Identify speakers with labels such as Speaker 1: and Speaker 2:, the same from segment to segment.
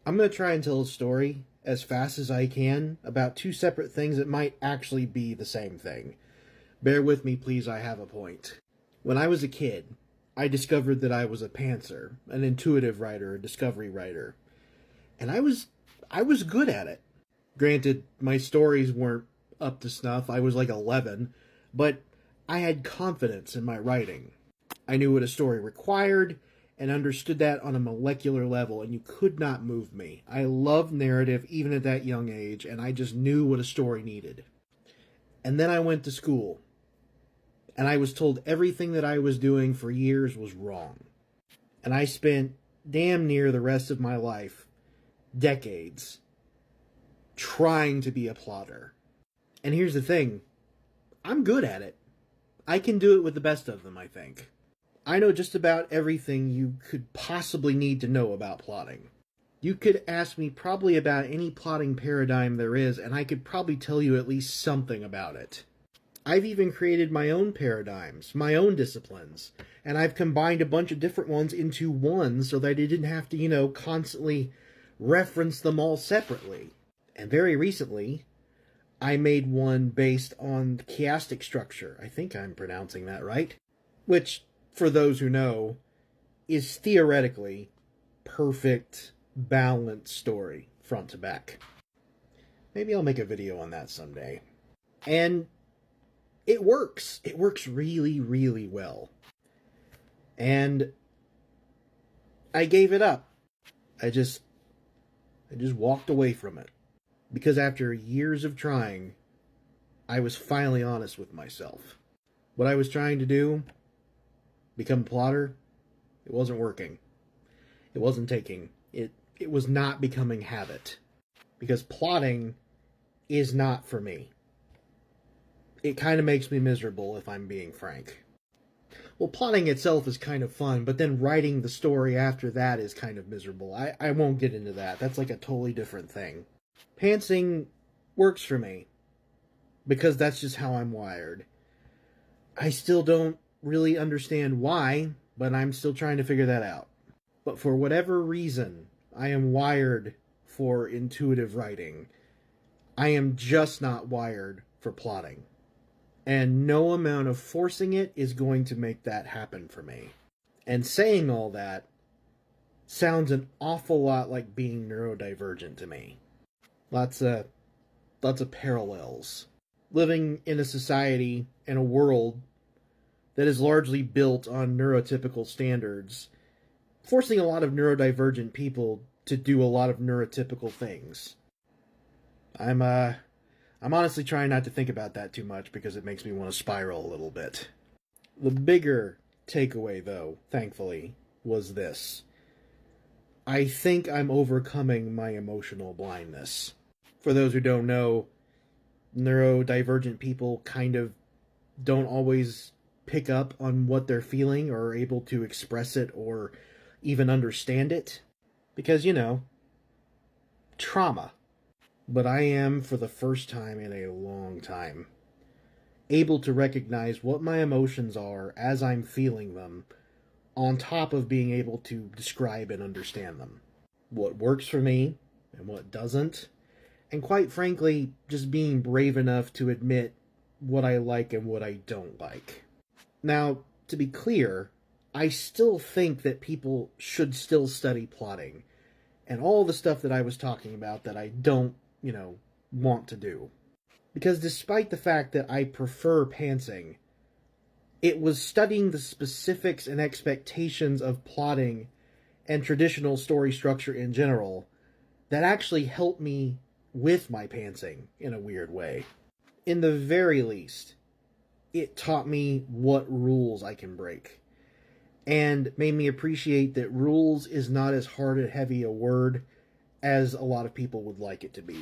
Speaker 1: I'm going to try and tell a story as fast as I can about two separate things that might actually be the same thing. Bear with me, please, I have a point. When I was a kid, I discovered that I was a pantser, an intuitive writer, a discovery writer. And I was good at it. Granted, my stories weren't up to snuff. I was like 11, but I had confidence in my writing. I knew what a story required and understood that on a molecular level, and you could not move me. I loved narrative even at that young age, and I just knew what a story needed. And then I went to school, and I was told everything that I was doing for years was wrong. And I spent damn near the rest of my life, decades, trying to be a plotter. And here's the thing, I'm good at it. I can do it with the best of them, I think. I know just about everything you could possibly need to know about plotting. You could ask me probably about any plotting paradigm there is, and I could probably tell you at least something about it. I've even created my own paradigms, my own disciplines, and I've combined a bunch of different ones into one so that I didn't have to, constantly reference them all separately. And very recently, I made one based on chiastic structure. I think I'm pronouncing that right. Which, for those who know, is theoretically perfect, balanced story, front to back. Maybe I'll make a video on that someday. And it works. It works really, really well. And I gave it up. I just walked away from it. Because after years of trying, I was finally honest with myself. What I was trying to do, become a plotter, it wasn't working. It wasn't taking. It was not becoming habit. Because plotting is not for me. It kind of makes me miserable, if I'm being frank. Well, plotting itself is kind of fun, but then writing the story after that is kind of miserable. I won't get into that. That's like a totally different thing. Pantsing works for me, because that's just how I'm wired. I still don't really understand why, but I'm still trying to figure that out. But for whatever reason, I am wired for intuitive writing. I am just not wired for plotting. And no amount of forcing it is going to make that happen for me. And saying all that sounds an awful lot like being neurodivergent to me. Lots of parallels. Living in a society and a world that is largely built on neurotypical standards, forcing a lot of neurodivergent people to do a lot of neurotypical things. I'm honestly trying not to think about that too much because it makes me want to spiral a little bit. The bigger takeaway, though, thankfully, was this. I think I'm overcoming my emotional blindness. For those who don't know, neurodivergent people kind of don't always pick up on what they're feeling or are able to express it or even understand it. Because, trauma. But I am, for the first time in a long time, able to recognize what my emotions are as I'm feeling them, on top of being able to describe and understand them. What works for me and what doesn't. And quite frankly, just being brave enough to admit what I like and what I don't like. Now, to be clear, I still think that people should still study plotting. And all the stuff that I was talking about that I don't, want to do. Because despite the fact that I prefer pantsing, it was studying the specifics and expectations of plotting and traditional story structure in general that actually helped me with my pantsing in a weird way. In the very least, it taught me what rules I can break. And made me appreciate that rules is not as hard and heavy a word as a lot of people would like it to be.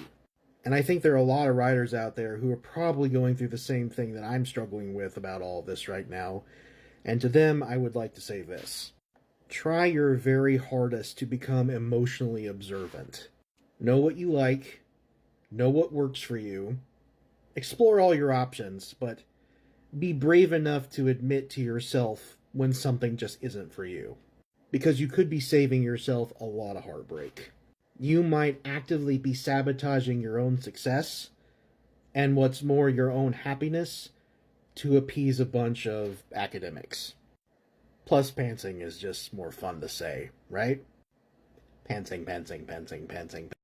Speaker 1: And I think there are a lot of writers out there who are probably going through the same thing that I'm struggling with about all this right now. And to them, I would like to say this. Try your very hardest to become emotionally observant. Know what you like. Know what works for you. Explore all your options, but be brave enough to admit to yourself when something just isn't for you. Because you could be saving yourself a lot of heartbreak. you might actively be sabotaging your own success and, what's more, your own happiness to appease a bunch of academics. Plus, pantsing is just more fun to say, right? Pantsing, pantsing, pantsing, pantsing.